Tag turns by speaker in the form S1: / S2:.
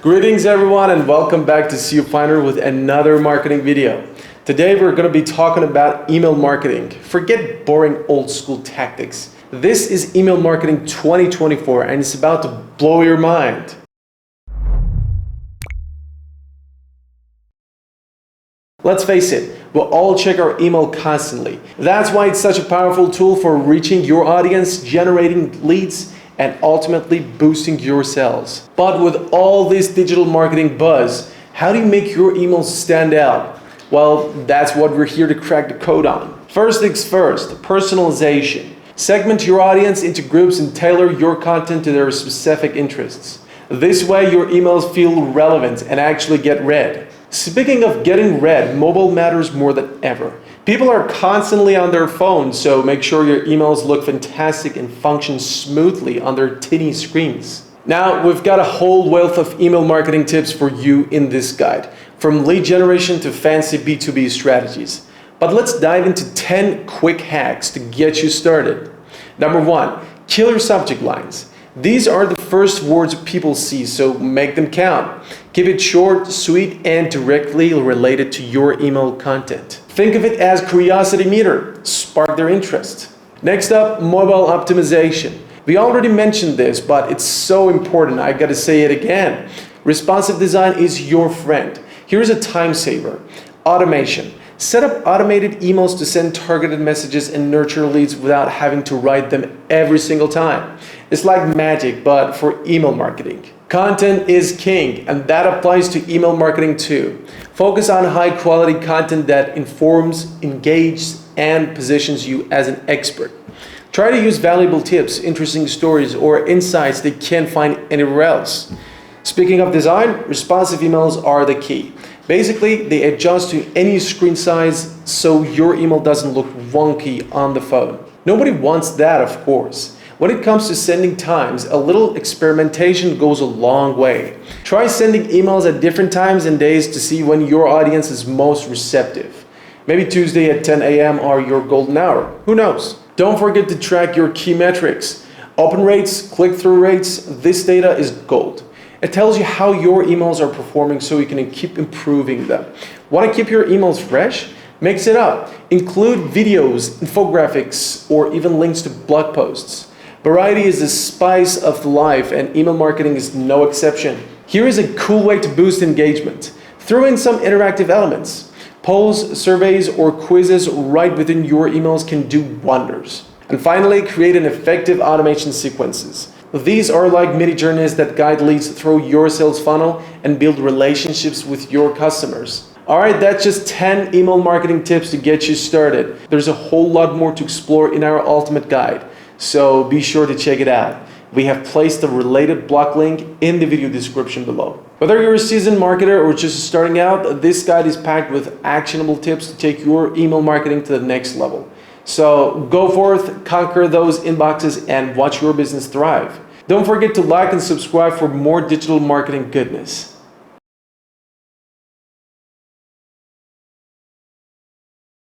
S1: Greetings everyone and welcome back to SEO Finder with another marketing video. Today we're going to be talking about email marketing. Forget boring old school tactics. This is Email Marketing 2024 and it's about to blow your mind. Let's face it, we'll all check our email constantly. That's why it's such a powerful tool for reaching your audience, generating leads, and ultimately boosting your sales. But with all this digital marketing buzz, how do you make your emails stand out? Well, that's what we're here to crack the code on. First things first, personalization. Segment your audience into groups and tailor your content to their specific interests. This way your emails feel relevant and actually get read. Speaking of getting read, mobile matters more than ever. People are constantly on their phones, so make sure your emails look fantastic and function smoothly on their tiny screens. Now, we've got a whole wealth of email marketing tips for you in this guide, from lead generation to fancy B2B strategies. But let's dive into 10 quick hacks to get you started. Number 1, killer subject lines. These are the first words people see, so make them count. Keep it short, sweet, and directly related to your email content. Think of it as curiosity meter. Spark their interest. Next up, mobile optimization. We already mentioned this, but it's so important, I gotta say it again. Responsive design is your friend. Here's a time saver. Automation. Set up automated emails to send targeted messages and nurture leads without having to write them every single time. It's like magic, but for email marketing. Content is king, and that applies to email marketing too. Focus on high quality content that informs, engages, and positions you as an expert. Try to use valuable tips, interesting stories, or insights they can't find anywhere else. Speaking of design, responsive emails are the key. Basically, they adjust to any screen size so your email doesn't look wonky on the phone. Nobody wants that, of course. When it comes to sending times, a little experimentation goes a long way. Try sending emails at different times and days to see when your audience is most receptive. Maybe Tuesday at 10 a.m. are your golden hour. Who knows? Don't forget to track your key metrics. Open rates, click-through rates, this data is gold. It tells you how your emails are performing so you can keep improving them. Want to keep your emails fresh? Mix it up. Include videos, infographics, or even links to blog posts. Variety is the spice of life, and email marketing is no exception. Here is a cool way to boost engagement. Throw in some interactive elements. Polls, surveys, or quizzes right within your emails can do wonders. And finally, create an effective automation sequences. These are like mini journeys that guide leads through your sales funnel and build relationships with your customers. Alright, that's just 10 email marketing tips to get you started. There's a whole lot more to explore in our ultimate guide, so be sure to check it out. We have placed the related blog link in the video description below. Whether you're a seasoned marketer or just starting out, this guide is packed with actionable tips to take your email marketing to the next level. So go forth, conquer those inboxes, and watch your business thrive. Don't forget to like and subscribe for more digital marketing goodness.